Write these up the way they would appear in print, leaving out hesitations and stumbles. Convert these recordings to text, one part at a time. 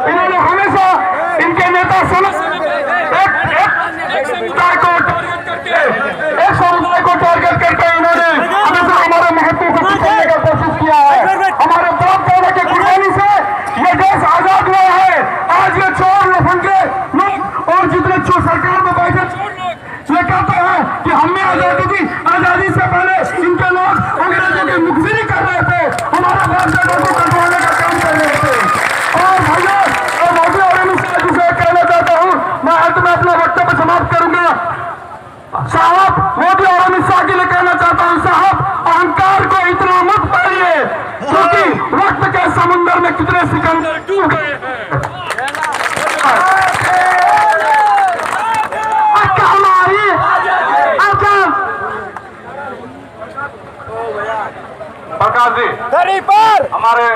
इन्होंने हमेशा इनके नेता एक समुदाय को टारगेट करके इन्होंने हमेशा हमारे महत्व को पिछड़ने का कोशिश किया है। हमारे बाप दादा के कुर्बानी से ये देश आजाद हुआ है। आज ये चोर लफंगे लोग और जितने सरकार में बैठे ये कहते हैं कि हमने आजादी दी, आजादी से पहले इनके लोग अंग्रेजों की मुखबिरी कर रहे थे, हमारा बाप दादा को कटवाने का काम कर रहे थे। और भैया और मोदी और अमित शाह जी से कहना चाहता हूँ, मैं अंत में अपना वक्तव्य समाप्त करूंगा। साहब मोदी और अमित शाह के लिए कहना चाहता हूँ, साहब अहंकार को इतना मत पाइए, क्योंकि वक्त के समुद्र में कितने सिकंदर डूब गए हैं। प्रकाश जी पर हमारे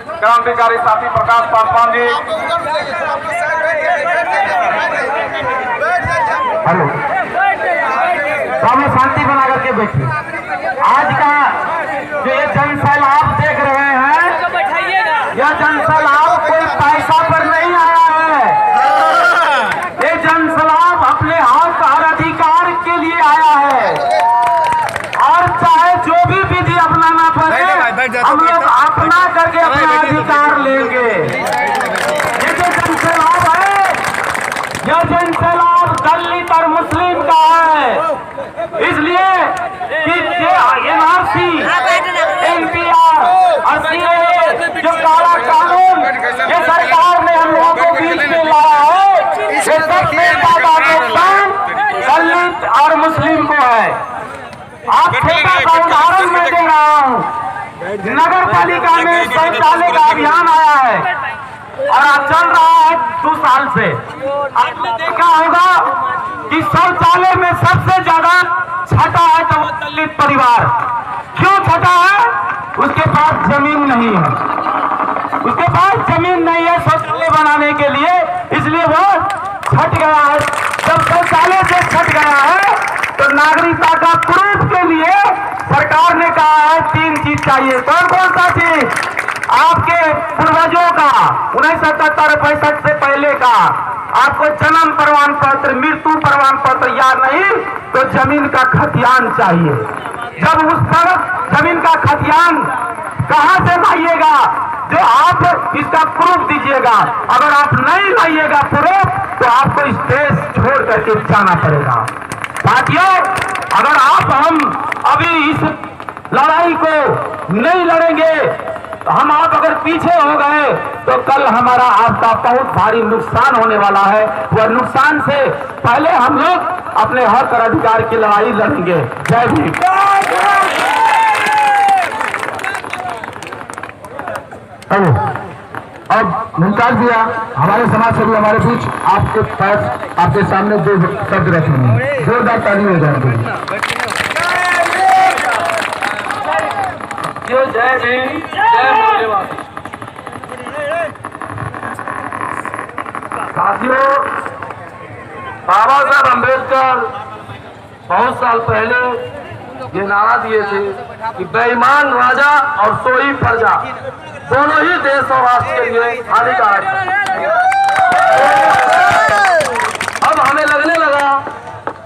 क्रांतिकारी साथी प्रकाश पासवान जी। हेलो, तो हमें शांति बना करके बैठिए। आज का जो ये जन सैलाब देख रहे हैं, यह जन सैलाब कोई पैसा पर नहीं आया है। ये जन सैलाब अपने हक और अधिकार के लिए आया है, और चाहे जो भी विधि अपनाना पड़े हम लोग अपना करके अपना अधिकार लेंगे। ये जो जन सैलाब है, यह जन सैलाब दलित और मुस्लिम का है। इसलिए कि NRC, NPR और CAA जो काला कानून ये सरकार ने हम लोगों को बीच में लाया है, ये सबसे ज्यादा नुकसान दलित और मुस्लिम को है। आप छोटा सा उदाहरण मैं दे रहा हूँ, नगर पालिका में शौचालय का अभियान आया है और आज चल रहा है 2 साल से। आपने देखा होगा कि शौचालय में सबसे ज्यादा छटा है तो दलित परिवार। क्यों छटा है? उसके पास जमीन नहीं है, उसके पास जमीन नहीं है शौचालय बनाने के लिए, इसलिए वो छट गया है। जब शौचालय से छट गया है तो नागरिकता का प्रूफ के लिए सरकार ने कहा है 3 चीज चाहिए। कौन कौन सा चीज? आपके पूर्वजों का 1977-65 से पहले का आपको जन्म प्रमाण पत्र, मृत्यु प्रमाण पत्र या नहीं तो जमीन का खतियान चाहिए। जब उस पर जमीन का खतियान कहां से लाइएगा? जो आप इसका प्रूफ दीजिएगा। अगर आप नहीं लाइएगा प्रूफ तो आपको इस देश छोड़ करके जाना पड़ेगा। साथियों, अगर हम अभी इस लड़ाई को नहीं लड़ेंगे, हम आप अगर पीछे हो गए तो कल हमारा आपका बहुत भारी नुकसान होने वाला है। वह नुकसान से पहले हम लोग अपने हक और अधिकार की लड़ाई लड़ेंगे। जय भीम। अब मुमताज भैया हमारे समाज सेवी हमारे बीच आपके पास आपके सामने 2 शब्द रखेंगे, जोरदार ताली हो जाएंगे। जय भीम, जय मूल्यवान। साथियों, बाबा साहब अम्बेडकर बहुत साल पहले ये नारा दिए थे कि बेईमान राजा और सोई प्रजा दोनों ही देश और राष्ट्र के लिए हानिकारक है। अब हमें लगने लगा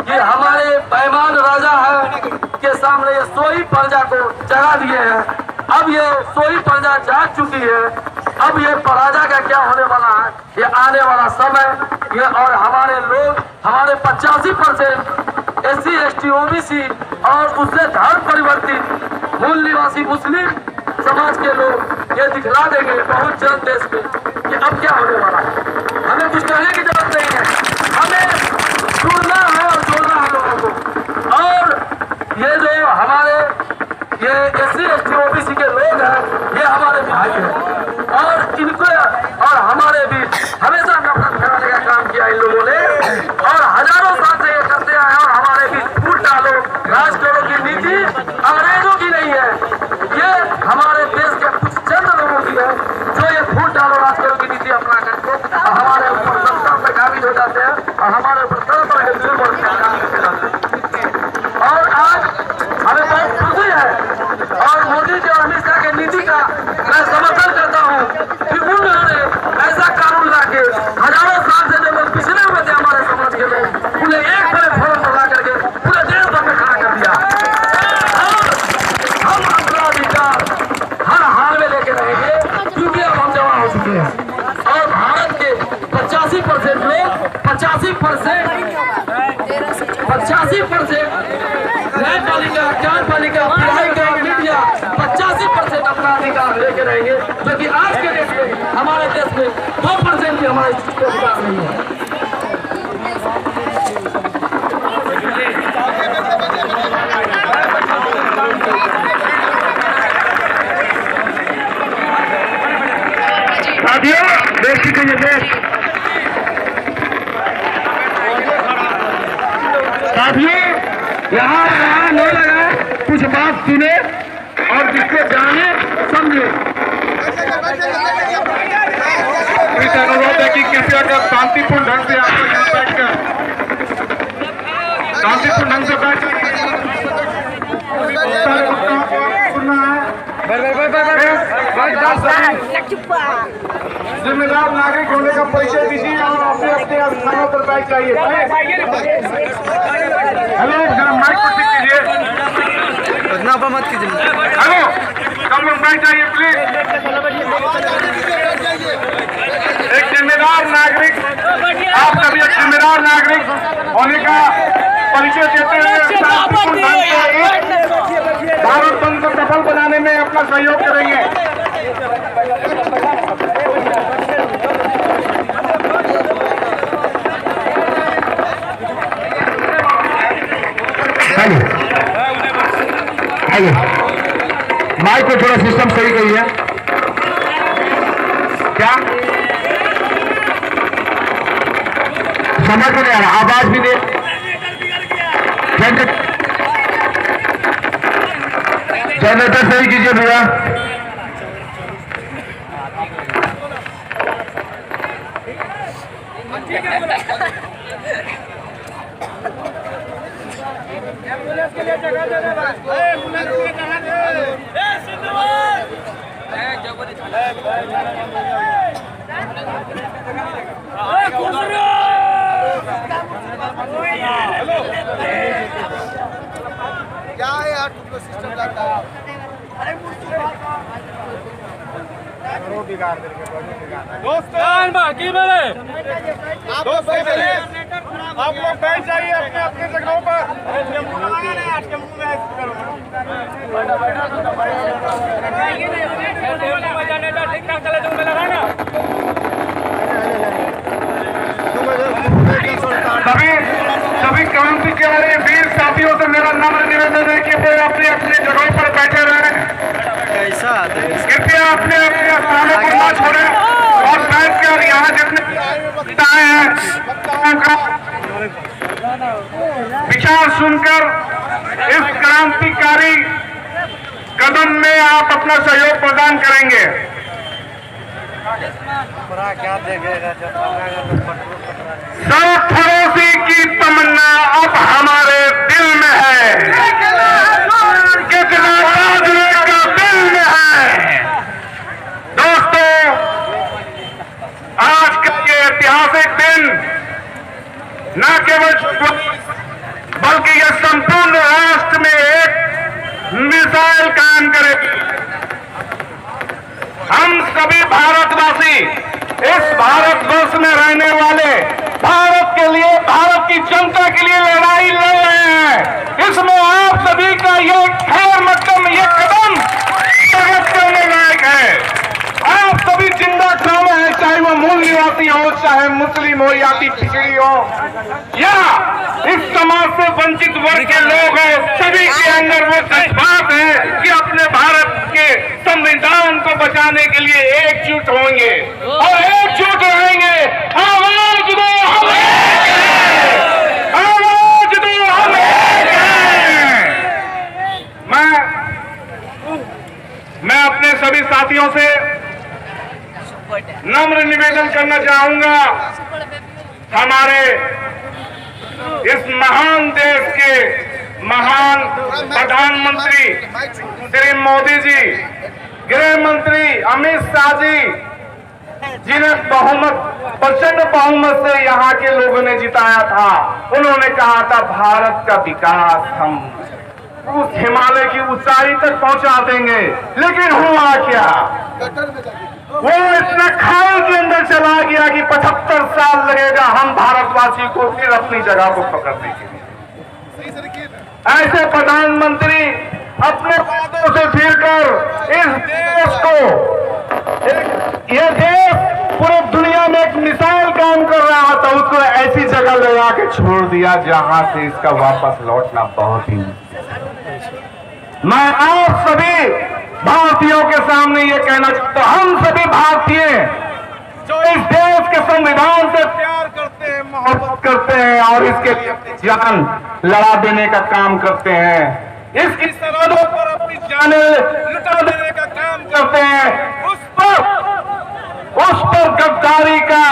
कि हमारे बेईमान राजा है के सामने ये सोई प्रजा को जगा दिए हैं। अब ये सोई प्रजा जाग चुकी है। अब ये पराजा का क्या होने वाला है, ये आने वाला समय ये, और हमारे लोग, हमारे 85% SC, ST, OBC और उससे धर्म परिवर्तित मूल निवासी मुस्लिम समाज के लोग ये दिखला देंगे बहुत जल्द देश में कि अब क्या होने वाला है। हमें कुछ कहने की जरूरत नहीं है, हमें जुड़ना है और जोड़ना है लोगों को। और ये जो हमारे ये SC, ST, OBC के लोग हैं, ये हमारे भाई हैं और इनको और हमारे बीच हमेशा नफरत फैलाने का काम किया इन लोगों ने और हजारों साल से ये करते आए। और हमारे बीच फूट डालो राज करो की नीति अंग्रेजों की नहीं है, ये हमारे देश के कुछ चंद लोगों की है जो ये फूट डालो राज करो की नीति अपना करके हमारे ऊपर सत्ता पे काबिज हो जाते हैं और हमारे ऊपर तरह तरह के जुल्म और और आज हमें बहुत खुशी है। और मोदी जी और अमित शाह की नीति का मैं समर्थन करता हूँ कि उन्होंने ऐसा न्यायपालिका, ज्ञानपालिका, विधायिका, मीडिया 85% अपना अधिकार लेके रहेंगे, जो कि आज के देश में, हमारे देश में 2% भी हमारे अधिकार नहीं है। साथियों, देश की साथियों, यहाँ नहीं लगा, कुछ बात सुने और जिसको जाने समझे। अनुरोध है कि कृपया कर शांतिपूर्ण ढंग से आप यहाँ बैठकर शांतिपूर्ण ढंग से बैठ जिम्मेदार नागरिक होने का परिचय दीजिए और अपने अपने स्थानों पर बैठ जाइए। हेलो, जरा माइक को ठीक कीजिए। मत कीजिए। हेलो, कम लोग बैठ जाइए प्लीज। एक जिम्मेदार नागरिक, आप सभी एक जिम्मेदार नागरिक होने का परिचय देते हुए भारत बंद को सफल बनाने में अपना सहयोग करेंगे। हेलो, माइक को थोड़ा सिस्टम सही करिए। क्या समझ में नहीं आ रहा? आवाज भी दे। जनरेटर सही कीजिए भैया। एम्बुलेंस के लिए जगह दे दे भाई। एम्बुलेंस के लिए जगह दे। ए सिंधुवाद। क्या है यार, तुमको सिस्टम लगता है। दोस्तों बाकी मेरे आप लोग बैठ जाइए अपने अपने जगहों पर। सभी क्रांति के वाले वीर साथियों से मेरा नम्र निवेदन है कि वे अपने अपने जगहों पर बैठे रहें। कृपया अपने अपने स्थानों पर ना छोड़ें और बैठकर यहाँ जितने वक्ताएं हैं उनका विचार सुनकर इस क्रांतिकारी कदम में आप अपना सहयोग प्रदान करेंगे। सरफरोशी की तमन्ना अब हमारे दिल में है, कितना बाजरे का दिल में है। दोस्तों, आज का ये ऐतिहासिक दिन न केवल बल्कि यह संपूर्ण राष्ट्र में एक मिसाल कायम करेगी। हम सभी भारतवासी इस भारतवर्ष में रहने वाले भारत के लिए, भारत की जनता के लिए लड़ाई लड़ रहे हैं। इसमें आप सभी का ये खैर मकदम, ये कदम स्वागत करने लायक है। आप सभी जिंदा खाना है, चाहे वो मूल निवासी हो, चाहे मुस्लिम हो या पिछड़ी हो या इस समाज से वंचित वर्ग के लोग हैं, सभी के अंदर वो जज्बात है कि अपने भारत के संविधान को बचाने के लिए एकजुट होंगे और एकजुट रहेंगे। आवाज दो हमें, आवाज दो हमें। मैं अपने सभी साथियों से नम्र निवेदन करना चाहूंगा, हमारे इस महान देश के महान प्रधानमंत्री श्री मोदी जी, गृह मंत्री अमित शाह जी, जिन्हें प्रचंड बहुमत से यहाँ के लोगों ने जिताया था, उन्होंने कहा था भारत का विकास हम उस हिमालय की ऊंचाई तक पहुंचा देंगे। लेकिन हुआ क्या? वो इतना खाई के अंदर चला गया कि 75 साल लगेगा हम भारतवासी को फिर अपनी जगह को पकड़ने के लिए। ऐसे प्रधानमंत्री अपने बातों से फिर कर इस देश को, ये देश पूरे दुनिया में एक मिसाल काम कर रहा था, उसको ऐसी जगह लगा के छोड़ दिया जहां से इसका वापस लौटना बहुत ही। मैं आप सभी भारतीयों के सामने ये कहना चाहता हूं, हम सभी भारतीय जो इस देश के संविधान से प्यार करते हैं, मोहब्बत करते हैं और इसके लिए जान लड़ा देने का काम करते हैं, इसकी सरहदों पर अपनी जानें लुटा देने का काम करते हैं, उस पर गद्दारी का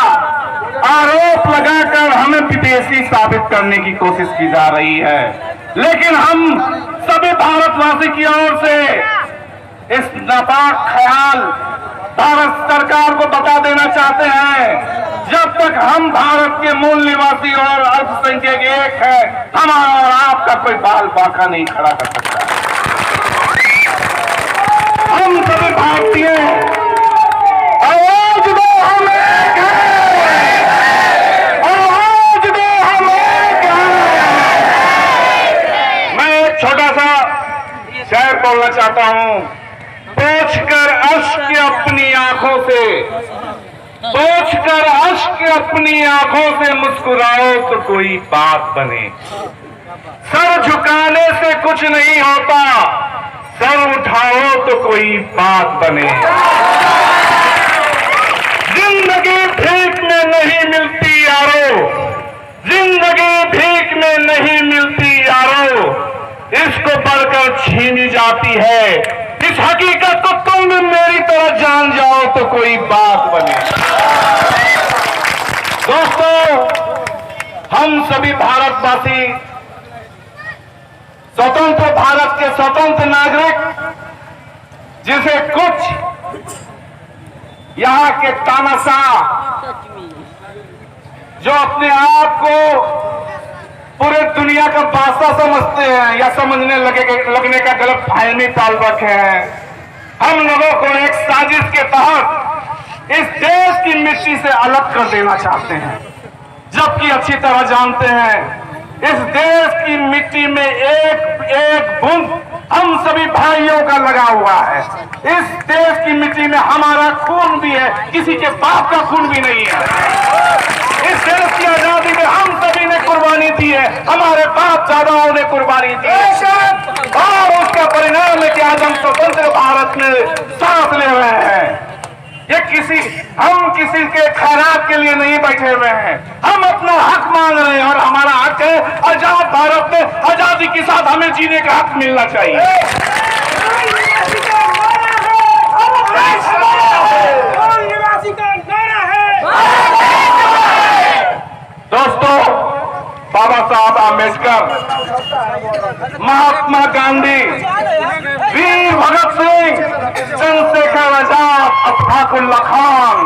आरोप लगाकर हमें विदेशी साबित करने की कोशिश की जा रही है। लेकिन हम सभी भारतवासी की ओर से इस नापाक ख्याल भारत सरकार को बता देना चाहते हैं, जब तक हम भारत के मूल निवासी और अल्पसंख्यक एक है, हमारा और आपका कोई बाल बांका नहीं खड़ा कर सकता। हम सभी भारतीय आवाज दो, हम एक हैं, आवाज दो, हम एक हैं। मैं एक छोटा सा शेर बोलना चाहता हूं, पोंछकर अश्क अपनी आंखों से, पोंछकर अश्क अपनी आंखों से मुस्कुराओ तो कोई बात बने। सर झुकाने से कुछ नहीं होता, सर उठाओ तो कोई बात बने। जिंदगी भीख में नहीं मिलती यारो, जिंदगी भीख में नहीं मिलती यारो, इसको बढ़कर छीनी जाती है। इस हकीकत को तुम भी मेरी तरह जान जाओ तो कोई बात बने। दोस्तों, हम सभी भारतवासी स्वतंत्र भारत के स्वतंत्र नागरिक, जिसे कुछ यहाँ के तानाशाह जो अपने आप को पूरे दुनिया का बादशाह समझते हैं या समझने लगने का गलत फहमी पाल रखे हैं, हम लोगों को एक साजिश के तहत इस देश की मिट्टी से अलग कर देना चाहते हैं, जबकि अच्छी तरह जानते हैं इस देश की मिट्टी में एक एक बूंद हम सभी भाइयों का लगा हुआ है। इस देश की मिट्टी में हमारा खून भी है, किसी के बाप का खून भी नहीं है। इस देश की आजादी में हम सभी ने कुर्बानी दी है, हमारे बाप दादाओं ने कुर्बानी दी है, और उसका परिणाम है कि आज हम स्वतंत्र भारत में सांस ले रहे हैं। ये हम किसी के खैरात के लिए नहीं बैठे हुए हैं, हम अपना हक मांग रहे हैं और हमारा हक है आजाद भारत में आजादी के साथ हमें जीने का हक मिलना चाहिए। दोस्तों, बाबा साहब आम्बेडकर, महात्मा गांधी, वीर भगत सिंह, चंद्रशेखर आजाद, अशफाकुल्ला खान,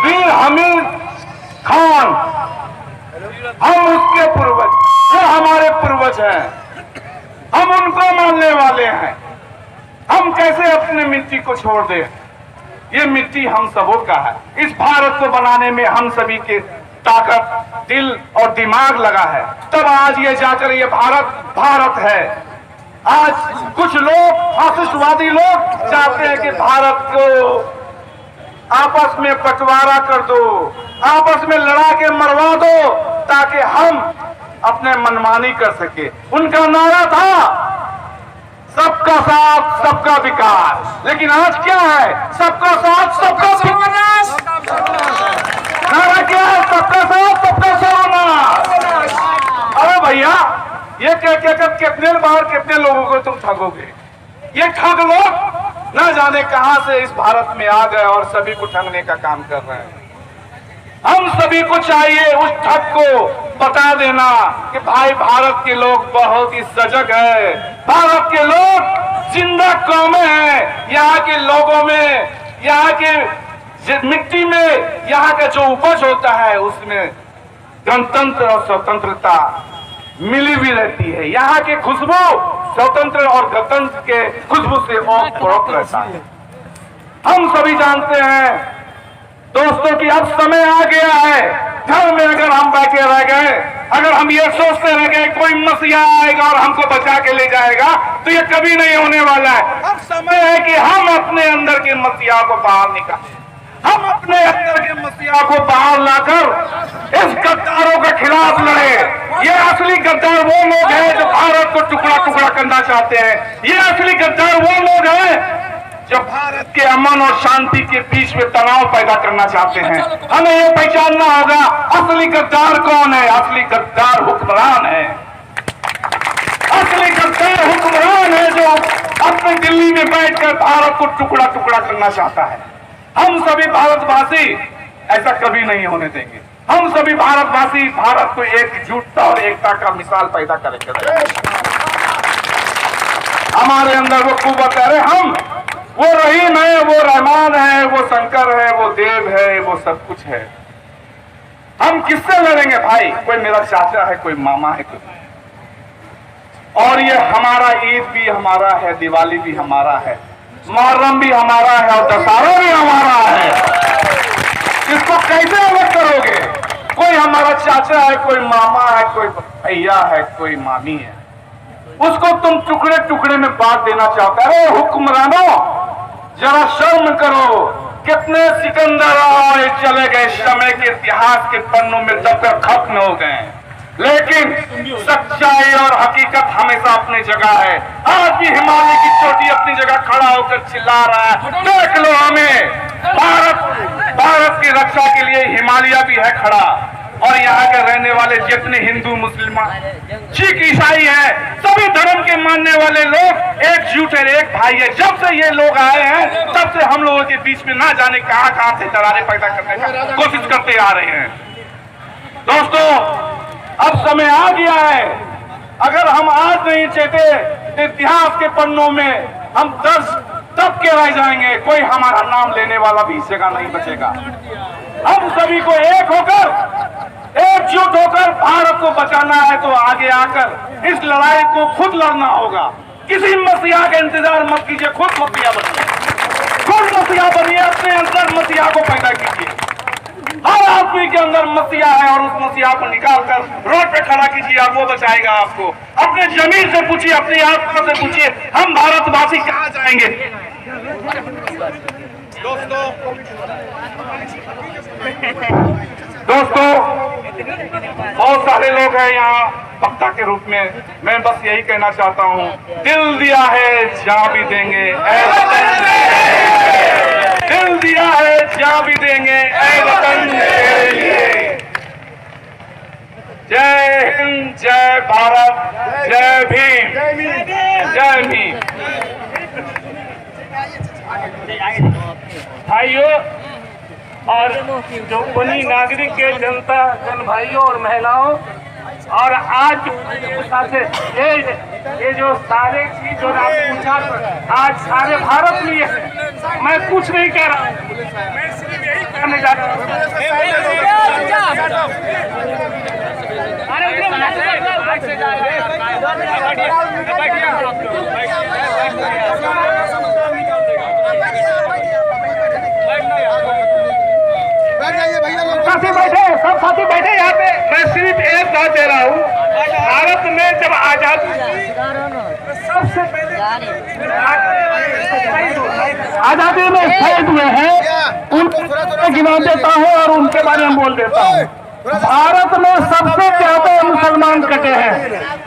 वीर हमीद खान, हम उसके पूर्वज, वो हमारे पूर्वज हैं, हम उनको मानने वाले हैं। हम कैसे अपनी मिट्टी को छोड़ दें? ये मिट्टी हम सबों का है। इस भारत को बनाने में हम सभी के ताकत, दिल और दिमाग लगा है, तब आज ये जाकर ये भारत है। आज कुछ लोग, फासिस्टवादी लोग चाहते हैं कि भारत को आपस में बंटवारा कर दो, आपस में लड़ा के मरवा दो, ताकि हम अपने मनमानी कर सके। उनका नारा था सबका साथ सबका विकास, लेकिन आज क्या है? सबका साथ सबका विकास। नारा क्या है? सबका साथ सबका सर्वनाश। अरे भैया, ये क्या कितने बार कितने लोगों को तुम ठगोगे? ये ठग लोग न जाने कहां से इस भारत में आ गए और सभी को ठगने का काम कर रहे हैं। हम सभी को चाहिए उस ठग को बता देना कि भाई, भारत के लोग बहुत ही सजग है, भारत के लोग जिंदा कौमें हैं। यहाँ के लोगों में, यहाँ के मिट्टी में, यहाँ का जो उपज होता है उसमें गणतंत्र और स्वतंत्रता मिली भी रहती है। यहाँ के खुशबू स्वतंत्र और गणतंत्र के खुशबू से ओत पड़ोस रहता है। हम सभी जानते हैं दोस्तों कि अब समय आ गया है, घर में अगर हम बैठे रह गए, अगर हम ये सोचते रह गए कोई मसीहा आएगा और हमको बचा के ले जाएगा, तो ये कभी नहीं होने वाला है। अब समय है कि हम अपने अंदर के मसीहा को बाहर निकालें, हम अपने अंदर के मसीहा को बाहर लाकर इस गद्दारों के खिलाफ लड़े। ये असली गद्दार वो लोग हैं जो भारत को टुकड़ा टुकड़ा करना चाहते हैं। ये असली गद्दार वो लोग हैं जो भारत के अमन और शांति के बीच में तनाव पैदा करना चाहते हैं। हमें ये पहचानना होगा असली गद्दार कौन है। असली गद्दार हुक्मरान है। असली गद्दार हुक्मरान है जो अपने दिल्ली में बैठकर भारत को टुकड़ा टुकड़ा करना चाहता है। हम सभी भारतवासी ऐसा कभी नहीं होने देंगे। हम सभी भारतवासी भारत को एकजुटता और एकता का मिसाल पैदा करेंगे। हमारे अंदर वो कुव्वत है, हम वो रहीम है, वो रहमान है, वो शंकर है, वो देव है, वो सब कुछ है। हम किससे लड़ेंगे भाई? कोई मेरा चाचा है, कोई मामा है, कोई। और ये हमारा ईद भी हमारा है, दिवाली भी हमारा है, मुहर्रम भी हमारा है और दशहरा भी हमारा है। इसको कैसे अलग करोगे? कोई हमारा चाचा है, कोई मामा है, कोई भैया है, कोई मामी है, उसको तुम टुकड़े टुकड़े में बांट देना चाहते हो। हुक्मरानों, जरा शर्म करो। कितने सिकंदर आए चले गए, समय के इतिहास के पन्नों में दबकर खत्म हो गए, लेकिन सच्चाई और हकीकत हमेशा अपनी जगह है। आज भी हिमालय की चोटी अपनी जगह खड़ा होकर चिल्ला रहा है, देख लो हमें। भारत की रक्षा के लिए हिमालय भी है खड़ा। और यहाँ के रहने वाले जितने हिंदू, मुसलमान, सिख, ईसाई हैं, सभी धर्म के मानने वाले लोग एकजुट है, एक भाई है। जब से ये लोग आए हैं तब से हम लोगों के बीच में ना जाने कहां से दरारें पैदा करने का कोशिश करते आ रहे हैं। दोस्तों, अब समय आ गया है। अगर हम आज नहीं चेते तो इतिहास के पन्नों में हम दब के रह जाएंगे। कोई हमारा नाम लेने वाला भी इस जगह नहीं बचेगा। हम सभी को एकजुट होकर भारत को बचाना है, तो आगे आकर इस लड़ाई को खुद लड़ना होगा। किसी मसीहा का इंतजार मत कीजिए, खुद मसीहा बनिए, खुद मसीहा बनिए, अपने अंदर मसीहा को पैदा कीजिए। हर आदमी के अंदर मसीहा है और उस मसीहा को निकालकर रोड पे खड़ा कीजिए, आप वो बचाएगा आपको। अपने जमीन से पूछिए, अपनी आत्मा से पूछिए, हम भारतवासी कहाँ जाएंगे। दोस्तों, बहुत सारे लोग हैं यहाँ वक्ता के रूप में। मैं बस यही कहना चाहता हूँ, दिल दिया है जहाँ भी देंगे, दिल दिया है जहाँ भी देंगे ऐ वतन तेरे लिए। जय हिंद, जय भारत, जय भीम, जय भीम। भाइयों और जो बनी नागरिक के जनता, जन भाइयों और महिलाओं, और आज ये जो सारे चीज जो आप पूछा, आज सारे भारत में है। मैं कुछ नहीं कह रहा हूँ, मैं सिर्फ यही कहने जा रहा हूँ। साथी बैठे, सब साथी बैठे यहाँ पे। मैं सिर्फ एक बात दे रहा हूँ, भारत में जब आजादी सबसे पहले आजादी में शहीद हुए हैं, उनको गिना देता हूँ और उनके बारे में बोल देता हूँ। भारत में सबसे ज्यादा मुसलमान कटे हैं,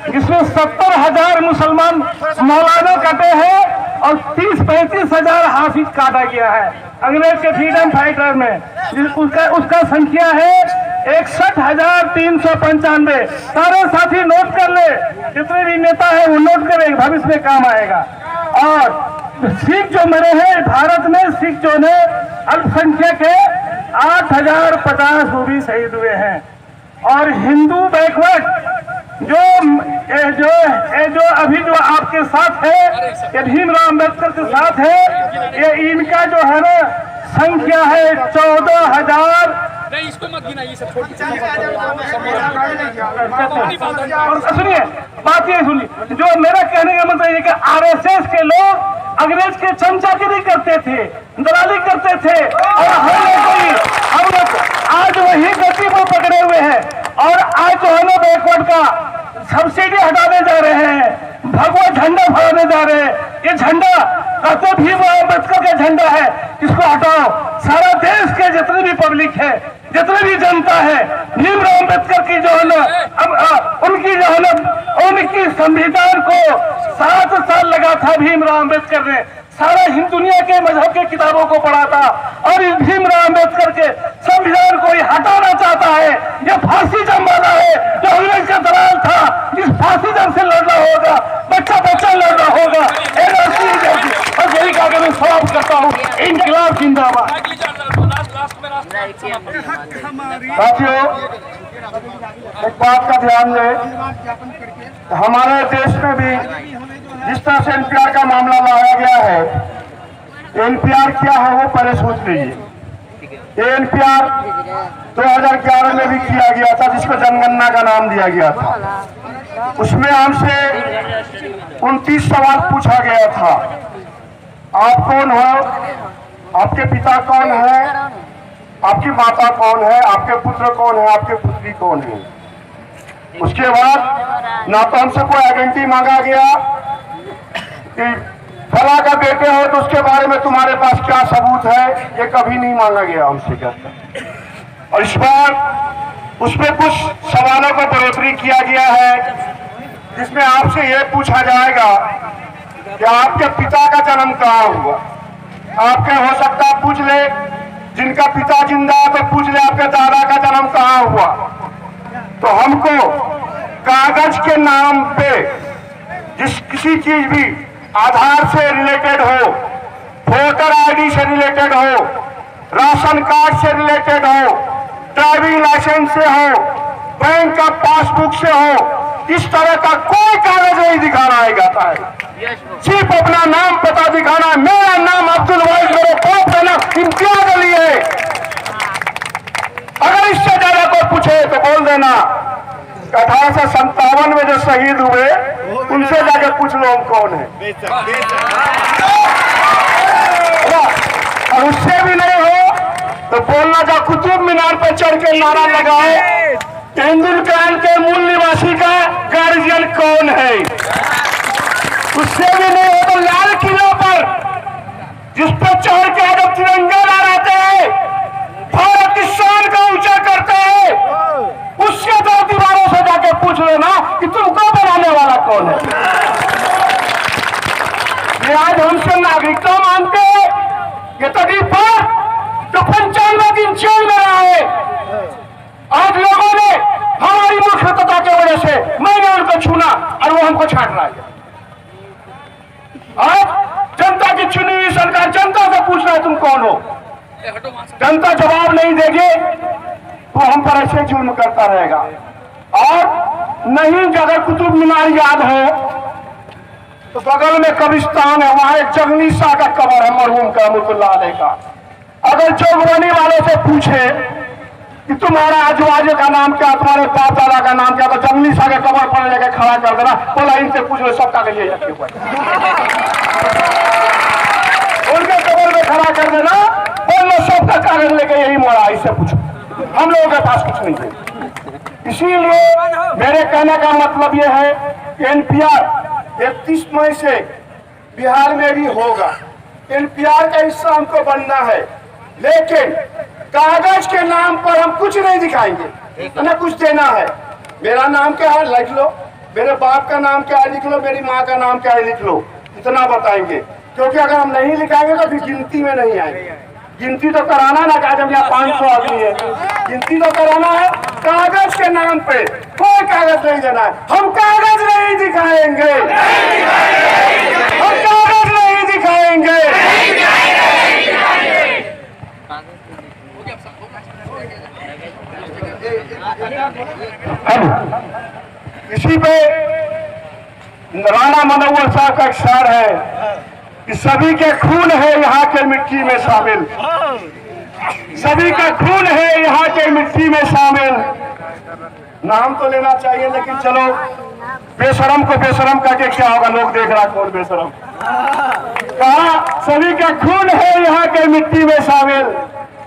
जिसमें 70,000 मुसलमान मौलाना कटे हैं और 30-35 हजार हाफिज काटा गया है अंग्रेज के फ्रीडम फाइटर में। उसका संख्या है 61,395। सारे साथी नोट कर ले, जितने भी नेता है वो नोट करेंगे, भविष्य में काम आएगा। और सिख जो मरे हैं भारत में, सिख जो ने अल्पसंख्यक है, 8,050 वो भी शहीद हुए हैं। और हिंदू बैकवर्ड जो अभी जो आपके साथ है, ये भीमराव अम्बेडकर के साथ है, ये इनका जो है ना संख्या है 14,000। इसको मत गिना, ये सब छोटी और सुनिए बात, ये सुनिए, जो मेरा कहने का मतलब ये कि आरएसएस के लोग अंग्रेज के चमचागिरी करते थे, दलाली करते थे और हम लोग आज वही गति को पकड़े हुए हैं और आज जो है ना बैकवर्ड का सब्सिडी हटाने जा रहे हैं, भगवा झंडा फहराने जा रहे हैं। ये झंडा कहते भीमराव अम्बेडकर का झंडा है, इसको हटाओ। सारा देश के जितने भी पब्लिक है, जितनी भी जनता है, भीमराव अम्बेडकर की जो है ना उनकी जो है ना उनकी संविधान को 7 साल लगा था। भीमराव अम्बेडकर ने सारा हिंद दुनिया के मजहब के किताबों को पढ़ा था और इस भीमराव अम्बेडकर के संविधान को ये हटाना चाहता है। ये फासिज्म वाला है जो अंग्रेज का दलाल था। इस फासिज्म से लड़ना होगा, बच्चा बच्चा लड़ना होगा। और यही कहा मैं समाप्त करता हूँ। इंकलाब जिंदाबाद। साथियों, एक बात का ध्यान दें, हमारे देश में भी जिस तरह से एनपीआर का मामला लाया गया है, एनपीआर क्या है वो पहले सोच लीजिए। ये एनपीआर 2011 में भी किया गया था, जिसको जनगणना का नाम दिया गया था। उसमें हमसे 29 सवाल पूछा गया था। आप कौन हो, आपके पिता कौन है, आपकी माता कौन है, आपके पुत्र कौन है, आपके पुत्री कौन है। उसके बाद ना तो हमसे कोई आइडेंटिटी मांगा गया कि फला का बेटे हो तो उसके बारे में तुम्हारे पास क्या सबूत है, ये कभी नहीं मांगा गया हमसे कहता। और इस बार उसमें कुछ सवालों को बढ़ोतरी किया गया है, जिसमें आपसे ये पूछा जाएगा कि आपके पिता का जन्म कहाँ हुआ। आपके हो सकता पूछ ले, जिनका पिता जिंदा है तो पूछ ले आपके दादा का जन्म कहाँ हुआ। तो हमको कागज के नाम पे जिस किसी चीज भी आधार से रिलेटेड हो, वोटर आईडी से रिलेटेड हो, राशन कार्ड से रिलेटेड हो, ड्राइविंग लाइसेंस से हो, बैंक का पासबुक से हो, इस तरह का कोई कागज नहीं दिखाना है कहता है। सिर्फ अपना नाम पता दिखाना है। मेरा नाम अब्दुल वाहिद, मेरे बाप का नाम इम्तियाज अली है। अगर इससे ज्यादा कोई पूछे तो बोल देना 1857 में जो शहीद हुए उनसे जाकर पूछ लो हम कौन है। और उससे भी नहीं हो तो बोलना जा कुतुब मीनार पर चढ़ के नारा लगाओ, हिंदुस्तान के मूल निवासी का गार्जियन कौन है। उससे भी नहीं हो तो लाल किला पर जिस पर चढ़ के जब तिरंगा लहराते हैं, भारत की शान का ऊंचा करते हैं, उससे 2 दीवारों से जाके पूछ लेना कि तुमको बनाने वाला कौन है। ये आज हमसे नागरिकता मांगते हैं। ये तभी पर जो 95 दिन जेल में रहा है, आज लोगों ने हमारी मूर्खता की वजह से मैंने उनको छूना और वो हमको छाट रहा है। आज जनता की चुनी हुई सरकार जनता से पूछ रहा है तुम कौन हो। जनता जवाब नहीं देगी तो हम पर ऐसे जुल्म करता रहेगा। और नहीं अगर कुतुब मीनार याद हो तो बगल में कब्रिस्तान है, वहां एक जगनी शाह का कब्र है मरहूम का रहमतुल्लाह अलैह का। अगर जोगवानी वालों से पूछे कि तुम्हारा आजू का नाम क्या, तुम्हारे बाप दादा का नाम क्या, तो जगनी शाह के कब्र पर लेकर खड़ा कर देना, बोला इनसे पूछ लो सब कागज ले जाते हुए उनके कब्र में खड़ा कर देना, बोल लो सब का कागज लेके यही मोड़ा, इससे पूछो। हम लोगों के पास कुछ नहीं है। इसीलिए मेरे कहने का मतलब यह है कि एनपीआर 31 मई से बिहार में भी होगा। एनपीआर का हिस्सा हमको बनना है, लेकिन कागज के नाम पर हम कुछ नहीं दिखाएंगे, हमें कुछ देना है। मेरा नाम क्या है लिख लो, मेरे बाप का नाम क्या है लिख लो, मेरी माँ का नाम क्या है लिख लो, इतना बताएंगे। क्योंकि अगर हम नहीं लिखाएंगे तो फिर गिनती में नहीं आएंगे। गिनती तो कराना ना, कहा जब यहाँ 500 आदमी है, गिनती तो कराना है। कागज के नाम पे कोई कागज नहीं देना है। हम कागज नहीं दिखाएंगे, हम कागज नहीं दिखाएंगे। अब इसी पे राणा मनोहर साहब का एक शेर है कि सभी के खून है यहाँ के मिट्टी में शामिल, सभी का खून है यहाँ के मिट्टी में शामिल। नाम तो लेना चाहिए, लेकिन चलो बेशरम को बेशरम करके क्या होगा, लोग देख रहा कौन बेशरम। कहा सभी का खून है यहाँ के मिट्टी में शामिल,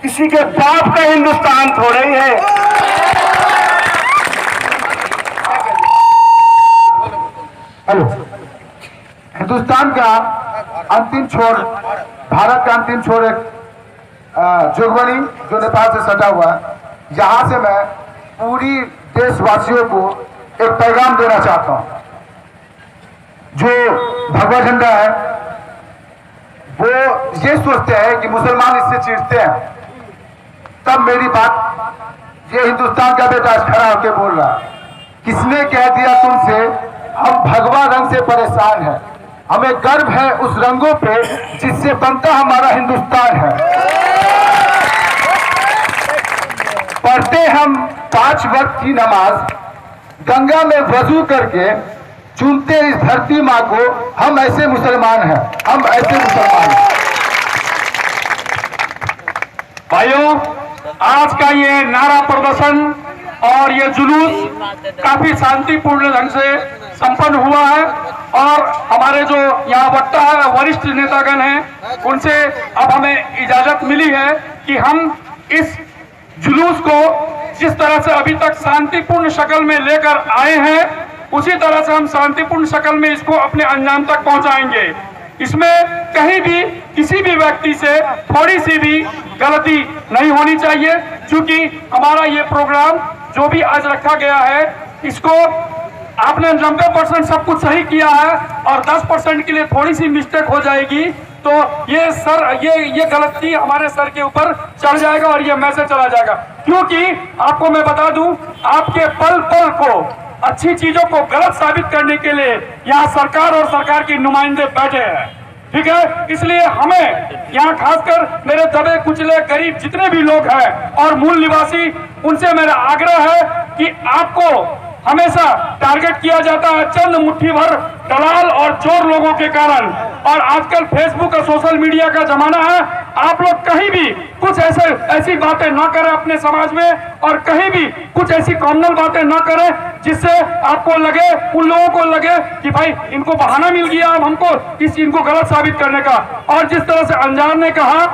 किसी के बाप का हिंदुस्तान थोड़ा ही है। हेलो, हिंदुस्तान का अंतिम छोर, भारत का अंतिम छोर एक जोगबनी जो नेपाल से सटा हुआ है। यहाँ से मैं पूरी देशवासियों को एक पैगाम देना चाहता हूँ। जो भगवा झंडा है वो ये सोचते हैं कि मुसलमान इससे चिढ़ते हैं, तब मेरी बात ये हिंदुस्तान का बेटा आज खड़ा होकर बोल रहा है, किसने कह दिया तुमसे हम भगवा रंग से परेशान हैं, हमें गर्व है उस रंगों पे जिससे बनता हमारा हिंदुस्तान है। पढ़ते हम 5 वक्त की नमाज, गंगा में वजू करके चूमते इस धरती माँ को, हम ऐसे मुसलमान हैं, हम ऐसे मुसलमान हैं। भाइयों, आज का ये नारा प्रदर्शन और ये जुलूस काफी शांतिपूर्ण ढंग से संपन्न हुआ है और हमारे जो यहाँ वक्ता है, वरिष्ठ नेतागण हैं, उनसे अब हमें इजाजत मिली है कि हम इस जुलूस को जिस तरह से अभी तक शांतिपूर्ण शक्ल में लेकर आए हैं, उसी तरह से हम शांतिपूर्ण शक्ल में इसको अपने अंजाम तक पहुंचाएंगे। इसमें कहीं भी किसी भी व्यक्ति से थोड़ी सी भी गलती नहीं होनी चाहिए, क्योंकि हमारा ये प्रोग्राम जो भी आज रखा गया है, इसको आपने 90% सब कुछ सही किया है और 10% के लिए थोड़ी सी मिस्टेक हो जाएगी तो ये गलती हमारे सर के ऊपर चढ़ जाएगा और ये मैसेज चला जाएगा। क्योंकि आपको मैं बता दूं, आपके पल पल को अच्छी चीजों को गलत साबित करने के लिए यहाँ सरकार और सरकार के नुमाइंदे बैठे हैं, ठीक है। इसलिए हमें यहाँ खासकर मेरे दबे कुचले गरीब जितने भी लोग हैं और मूल निवासी, उनसे मेरा आग्रह है कि आपको हमेशा टारगेट किया जाता है चंद मुट्ठी भर दलाल और चोर लोगों के कारण, और आजकल फेसबुक और सोशल मीडिया का जमाना है। आप लोग कहीं भी कुछ ऐसी बातें ना करें अपने समाज में, और कहीं भी कुछ ऐसी कॉमनल बातें ना करें जिससे आपको लगे, उन लोगों को लगे कि भाई इनको बहाना मिल गया अब हमको इनको गलत साबित करने का। और जिस तरह से अंजार ने कहा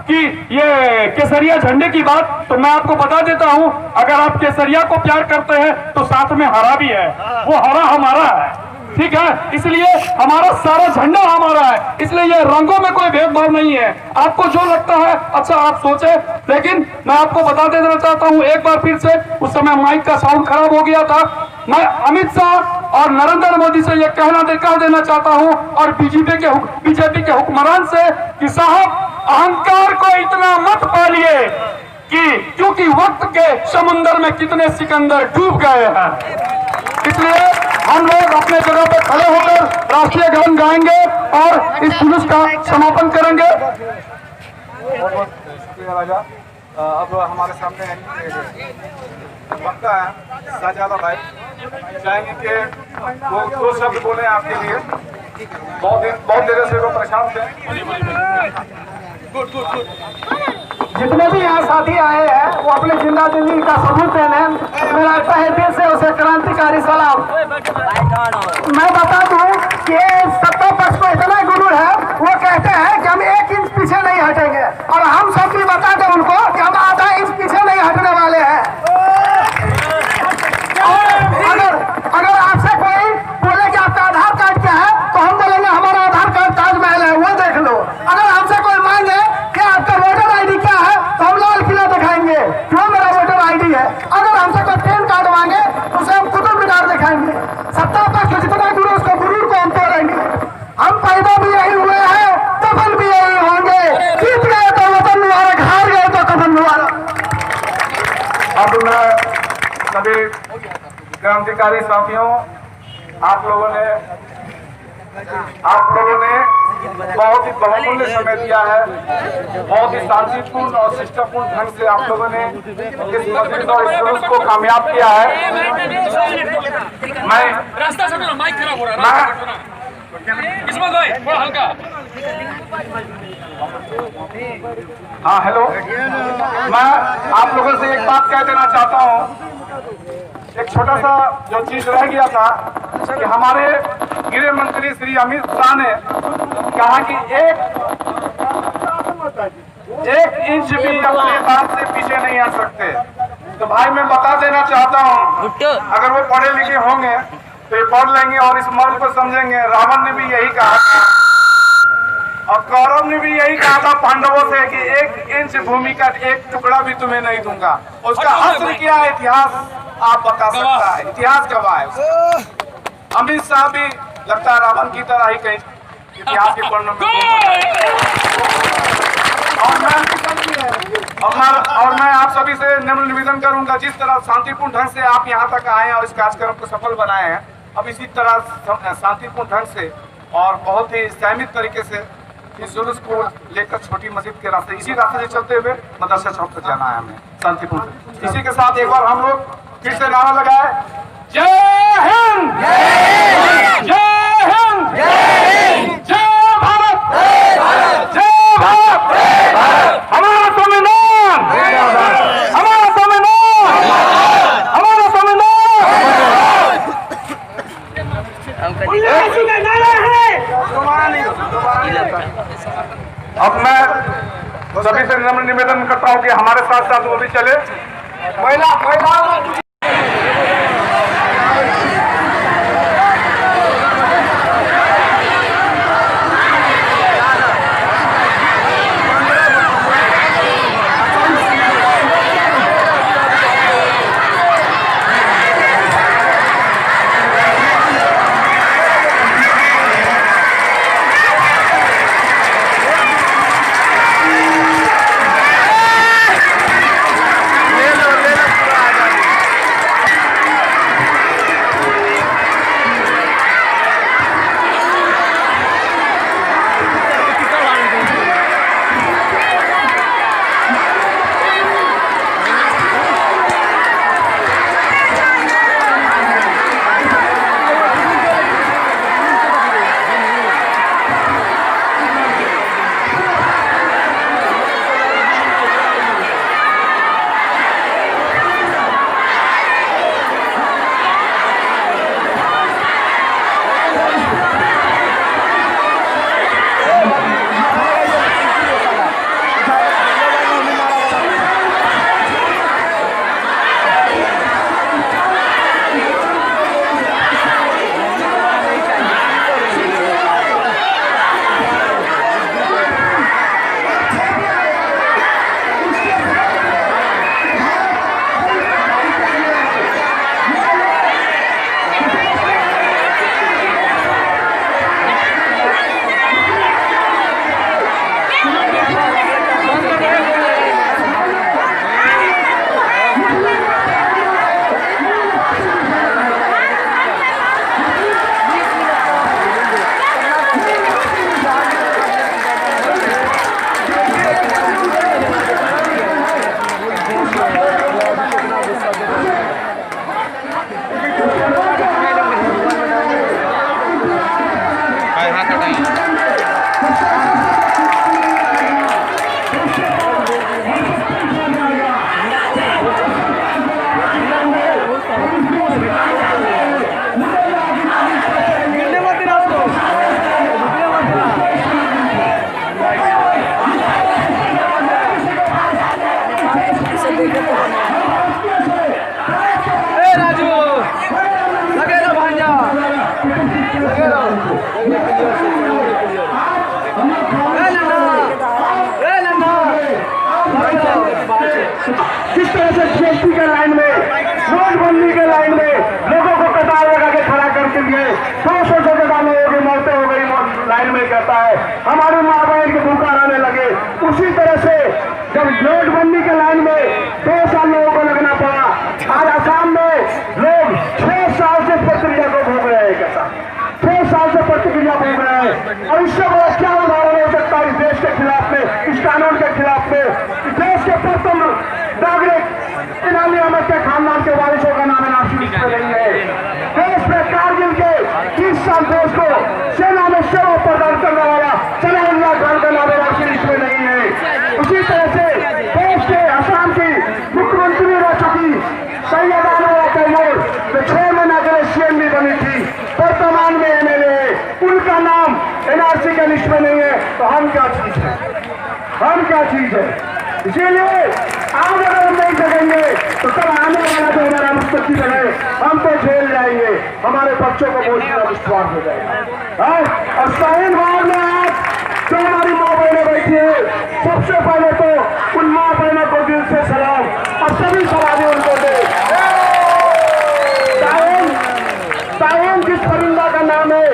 कि ये केसरिया झंडे की बात, तो मैं आपको बता देता हूं, अगर आप केसरिया को प्यार करते हैं तो साथ में हरा भी है, वो हरा हमारा है, ठीक है। इसलिए हमारा सारा झंडा हमारा है, इसलिए ये रंगों में कोई भेदभाव नहीं है। आपको जो लगता है अच्छा आप सोचे, लेकिन मैं आपको बता देना चाहता हूं एक बार फिर से, उस समय माइक का साउंड खराब हो गया था। मैं अमित शाह और नरेंद्र मोदी से ये कह देना चाहता हूं और बीजेपी के हुक्मरान से कि साहब अहंकार को इतना मत पालिए कि क्योंकि वक्त के समुंदर में कितने सिकंदर डूब गए हैं। इसलिए हम लोग अपने जगह पर खड़े होकर राष्ट्रीय गान गाएंगे और इस जुलूस का समापन करेंगे। राजा, अब हमारे सामने वक्ता है शाहजादा भाई, चाहेंगे कि वो 2 शब्द बोले आपके लिए। बहुत देर से वो परेशान थे। जितने भी यहाँ साथी आए हैं वो अपने जिंदगी का सबूत देने, मेरा तहे दिल से उसे क्रांतिकारी सलाम। मैं बता दूं कि सत्ता पक्ष को इतना गुरूर है, वो कहते हैं कि हम 1 इंच पीछे नहीं हटेंगे, और हम सब भी बता दें उनको कि हम आधा इंच पीछे नहीं हटने वाले हैं। अगर आपसे कोई बोले कि आपका आधार कार्ड क्या है, तो हम बोलेंगे हमारा आधार कार्ड ताजमहल है, वो देख लो। अगर हमसे कोई मांगे कि आपका वोटर आईडी क्या है, तो हम लाल किला दिखाएंगे, जो मेरा वोटर आईडी है। अगर हमसे कोई पैन कार्ड मांगे तो उसे हम कुतुब मीनार दिखाएंगे। सत्ता पक्ष जितना गुरु उसको गुरूर को हम तोड़ेंगे। हम पैदा भी यही हुए हैं, दफन भी यही होंगे। जीत गए तो वतन मुबारक, हार गए तो कफन मुबारक। अब मैं सभी क्रांतिकारी साथियों, आप लोगों ने बहुत ही बहुमूल्य समय दिया है, बहुत ही शांतिपूर्ण और शिष्टपूर्ण ढंग से आप लोगों ने इस मजलिस और इस जुलूस को कामयाब किया है। मैं रास्ता से माइक खराब हो रहा है, किस्मत भाई थोड़ा हल्का। हाँ हेलो, मैं आप लोगों से एक बात कह देना चाहता हूँ एक छोटा सा जो चीज रह गया था कि हमारे गृह मंत्री श्री अमित शाह ने कहा कि एक इंच भी अपने बात से पीछे नहीं आ सकते। तो भाई मैं बता देना चाहता हूँ, अगर वो पढ़े लिखे होंगे तो ये पढ़ लेंगे और इस मर्म को समझेंगे। रावण ने भी यही कहा था और कौरव ने भी यही कहा था पांडवों से कि एक इंच भूमि का एक टुकड़ा भी तुम्हें नहीं दूंगा। उसका हश्र किया है इतिहास, आप बता सकता है, इतिहास गवाह है उसका। अमित शाह भी लगता है रावण की तरह ही कहीं इतिहास के पन्नों में। और मैं आप सभी से नम्र निवेदन करूंगा, जिस तरह शांतिपूर्ण ढंग से आप यहाँ तक आए हैं और इस कार्यक्रम को सफल बनाए हैं, अब इसी तरह शांतिपूर्ण ढंग से और बहुत ही संयमित तरीके से इस जुलूस को लेकर छोटी मस्जिद के रास्ते, इसी रास्ते से चलते हुए मदरसा चौक तक जाना है हमें शांतिपूर्ण। इसी के साथ एक बार हम लोग फिर से नारा लगाए, जय हिंद, जय हिंद, जय भारत, जय भारत, हमारा संविधान, हमारा संविधान, हमारा संविधान। अब मैं सभी से नम्र निवेदन करता हूँ कि हमारे साथ साथ वो भी चले। महिला किस तरह से जीएसटी के लाइन में, नोटबंदी के लाइन में लोगों को कतार लगा के खड़ा करके दिए। 200 से ज्यादा लोगों की मौतें हो गई लाइन में, कहता है हमारे माँ बहन के भूखा रहने लगे। उसी तरह से जब नोटबंदी के लाइन में 2 साल लोगों को लगना पड़ा, आज आसाम में लोग 6 साल से प्रक्रिया को भोग रहे हैं, कहता 6 साल से प्रतिक्रिया भोग रहे हैं। और इससे बड़ा क्या उदाहरण हो सकता है इस देश के खिलाफ में, इस कानून के खिलाफ में। देश के प्रथम नागरिक इनामी अहमद के खानदान के वारिसों का नाम नाशिक में नहीं है। देश में कारगिल के 30 साल देश को सेना में सेवा प्रदान करने वाला सलाहुल्लाह खान का नाम नाशिक में नहीं है। उसी तरह से देश के असम की मुख्यमंत्री रह चुकी सैयदा अनुरा तैमूर किसी के लिस्ट में नहीं है तो हम क्या चीज है, हम क्या चीज है। इसीलिए आज अगर हम नहीं सकेंगे तो कल आने वाला जो हमारा मुस्तकबिल है हम तो झेल जाएंगे, हमारे बच्चों को बहुत बड़ा विश्वास हो जाएगा। और शाहीन बाग में आज जो हमारी माँ बहनें बैठी है, सबसे पहले तो उन माँ बहनों को दिल से सलाम और सभी सलामी उनको दे। शाहीन जिस परिंदा का नाम है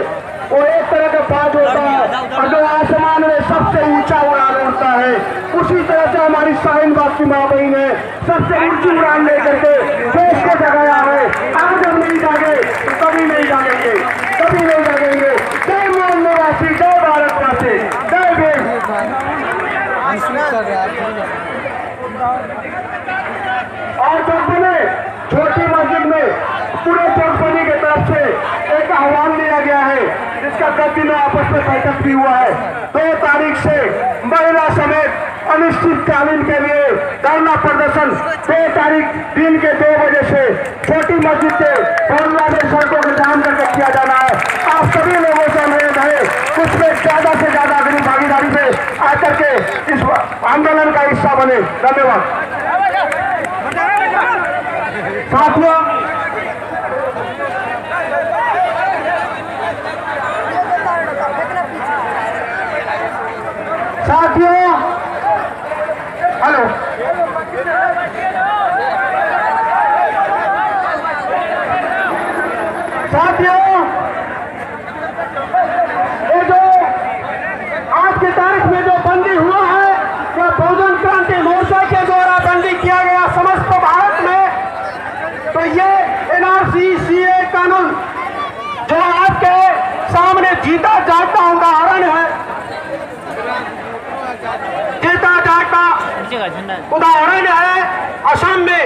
वो एक तरह का बाज होता है और जो आसमान में सबसे ऊंचा उड़ान उड़ता है, उसी तरह से हमारी शाहीन बाग की माँ बहन है सबसे ऊंची उड़ान लेकर के देश को जगाया है। आज हम नहीं जागे तो कभी नहीं जागेंगे, कभी नहीं जागेंगे। जय मूल निवासी, जय भारतवासी, जय देश। और कंपनी छोटी मस्जिद में पूरे कंपनी की तरफ से एक आह्वान दिया गया है, जिसका कल दिनों आपस में बैठक भी हुआ है। 2 तारीख से महिला समेत अनिश्चितकालीन के लिए धरना प्रदर्शन 2 तारीख दिन के 2 बजे से छोटी मस्जिद के मोहल्ला में सड़कों को जाम करके किया जाना है। आप सभी लोगों से अनुरोध है उसमें ज्यादा से ज्यादा अपनी भागीदारी से आकर के इस आंदोलन का हिस्सा बने। धन्यवाद। साथियों, हेलो, साथियों, ये जो आज की तारीख में जो बंदी हुआ है वह बहुजन क्रांति मोर्चा के द्वारा बंदी किया गया समस्त भारत में। तो ये एनआरसी सीए कानून जो आपके सामने जीता जागता उदाहरण है, जीता जागता उदाहरण है। असम में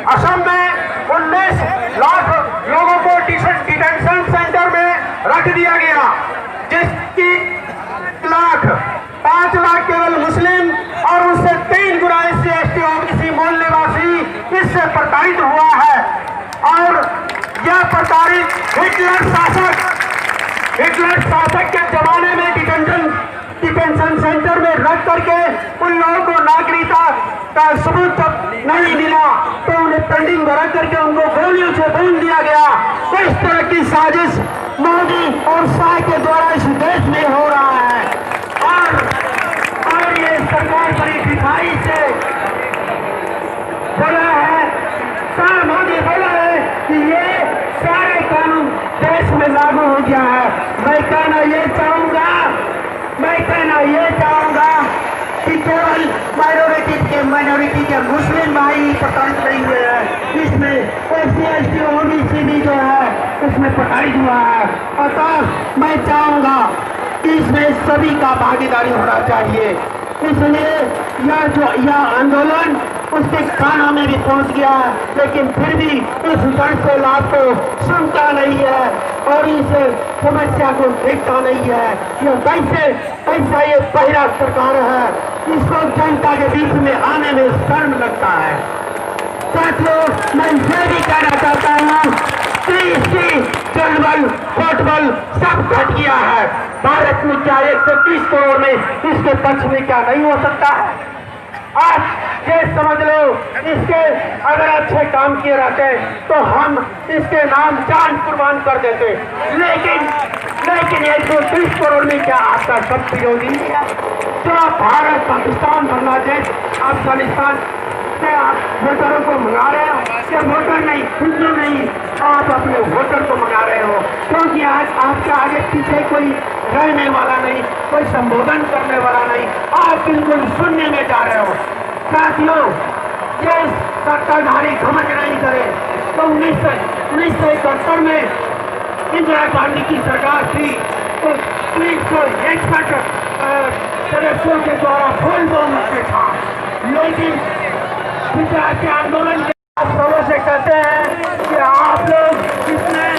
असम में 19 लाख लोगों को डिटेंशन सेंटर में रख दिया गया, जिसकी 5 लाख केवल मुस्लिम और उससे 3 गुना SC ST OBC मूल निवासी इससे प्रताड़ित हुआ है। और यह प्रताड़ित हिटलर शासक के जमाने में डिटेंशन सेंटर में रख करके उन लोगों को नागरिकता का सबूत नहीं मिला तो उन्हें पेंडिंग में रख करके उनको गोलियों से भून दिया गया। तो इस तरह की साजिश मोदी और शाह के द्वारा इस देश में हो रहा है। और ये सरकार बड़ी दिखाई से बोला है, शाह मोदी बोला है कि ये सारे कानून देश में लागू हो गया है। मैं कहना ये चाहूंगा कि केवल माइनॉरिटी के मुस्लिम भाई प्रताड़ित नहीं हुए हैं, इसमें SC ST OBC भी जो है इसमें प्रताड़ित हुआ है। अतः मैं चाहूंगा कि इसमें सभी का भागीदारी होना चाहिए। इसलिए यह आंदोलन उसके कानों में भी पहुंच गया है, लेकिन फिर भी इस जन से लाभ को सुनता नहीं है और इस समस्या को देखता नहीं है। यह ऐसा ये पहला सरकार है, इसको जनता के बीच में आने में शर्म लगता है। साथियों, मैं ये भी कहना चाहता हूँ कि जलबल फुटबल सब घट गया है। भारत में क्या 130 करोड़ में इसके पक्ष में क्या नहीं हो सकता है? आज ये समझ लो, इसके अगर अच्छे काम किए रहते तो हम इसके नाम जान कुर्बान कर देते। लेकिन 130 करोड़ में क्या आपका सब विरोधी नहीं है? तो आप भारत, पाकिस्तान, बांग्लादेश, अफगानिस्तान से आप वोटरों को मंगा रहे हो, क्या वोटर नहीं, हिंदू नहीं, आप अपने वोटर को मंगा रहे हो, क्योंकि आज आपके आगे पीछे कोई रहने वाला नहीं, कोई संबोधन करने वाला नहीं, आप बिल्कुल सुनने में जा रहे हो। साथियों, ये सत्ताधारी घमंड नहीं करे तो 1971 में इंदिरा गांधी की सरकार थी तो 361 सदस्यों के द्वारा फुल बहुमत था। लेकिन विचार के आंदोलन के आप सबों से कहते हैं कि आप लोग इसमें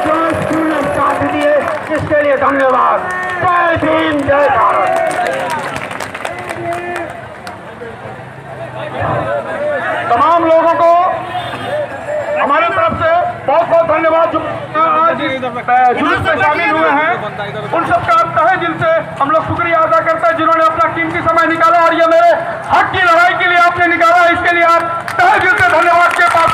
जोशपूर्ण साथ दिए, इसके लिए धन्यवाद। जय भीम, जय भारत। तमाम लोगों को हमारी तरफ से बहुत बहुत धन्यवाद जो आज जुलूस में शामिल हुए हैं, उन सबका तहे दिल से हम लोग शुक्रिया अदा करते हैं जिन्होंने अपना कीमती समय निकाला और ये मेरे हक की लड़ाई के लिए आपने निकाला, इसके लिए आप तहे दिल से धन्यवाद के पास